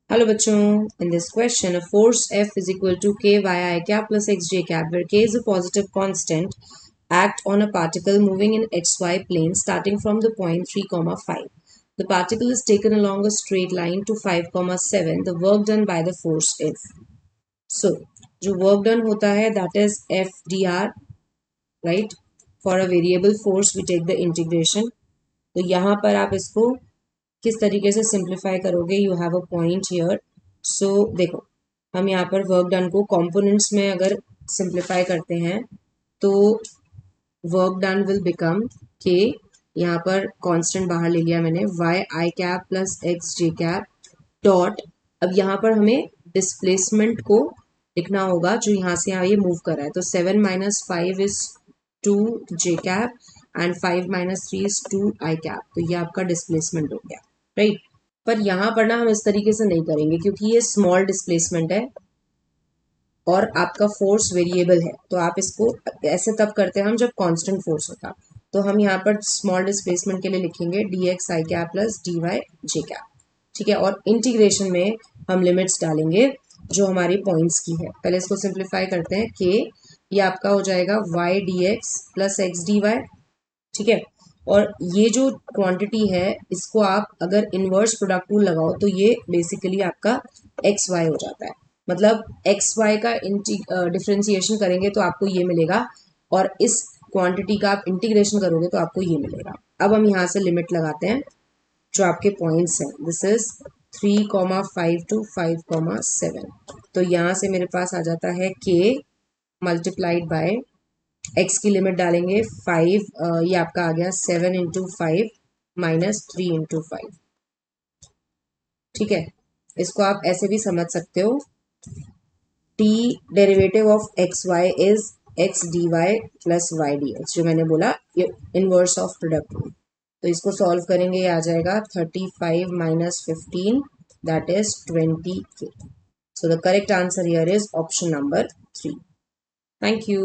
Hello बच्चों, in this question a force F is equal to k y I cap plus x j cap where k is a positive constant act on a particle moving in xy plane starting from the point 3, 5. The particle is taken along a straight line to 5, 7. The work done by the force F. So जो work done होता है that is F dr, right? For a variable force we take the integration. तो यहाँ पर आप इसको किस तरीके से सिंप्लीफाई करोगे, you have a point here. So देखो, हम यहाँ पर वर्क डन को कंपोनेंट्स में अगर सिंप्लीफाई करते हैं तो वर्क डन विल बिकम के, यहाँ पर कांस्टेंट बाहर ले लिया मैंने, वाई आई कैप प्लस एक्स जे कैप डॉट. अब यहाँ पर हमें डिस्प्लेसमेंट को लिखना होगा जो यहाँ से यहाँ ये मूव कर रहा है. तो 7 minus 5 is 2 J cap and 5 minus 3 is 2 I cap. तो ये आपका डिस्प्लेसमेंट हो गया, राइट. पर यहाँ पर ना हम इस तरीके से नहीं करेंगे क्योंकि ये स्मॉल डिस्प्लेसमेंट है और आपका फोर्स वेरिएबल है. तो आप इसको ऐसे तब करते हैं हम जब कांस्टेंट फोर्स होता. तो हम यहाँ पर स्मॉल डिस्प्लेसमेंट के लिए लिखेंगे डी एक्स आई कैप प्लस डी वाई जे कैप, ठीक है. और इंटीग्रेशन में हम लिमिट्स डालेंगे जो हमारी पॉइंट्स की है. पहले इसको सिंप्लीफाई करते हैं. के ये आपका हो जाएगा y d x plus x d y, ठीक है. और ये जो क्वांटिटी है इसको आप अगर इनवर्स प्रोडक्ट रूल लगाओ तो ये बेसिकली आपका एक्स वाई हो जाता है. मतलब एक्स वाई का डिफ्रेंसिएशन करेंगे तो आपको ये मिलेगा और इस क्वांटिटी का आप इंटीग्रेशन करोगे तो आपको ये मिलेगा. अब हम यहाँ से लिमिट लगाते हैं जो आपके पॉइंट्स हैं. This is 3, 5 to 5, 7. तो यहाँ से मेरे पास आ जाता है के मल्टीप्लाइड बाय एक्स की लिमिट डालेंगे 5, ये आपका आ गया 7 इंटू 5 माइनस 3 इंटू 5, ठीक है. इसको आप ऐसे भी समझ सकते हो, the derivative of x y is x d y plus y d x, जो मैंने बोला ये इनवर्स ऑफ प्रोडक्ट रूल. तो इसको सॉल्व करेंगे, ये आ जाएगा 35 माइनस 15 दैट इज 20 के. So the correct answer here is option number 3. Thank you.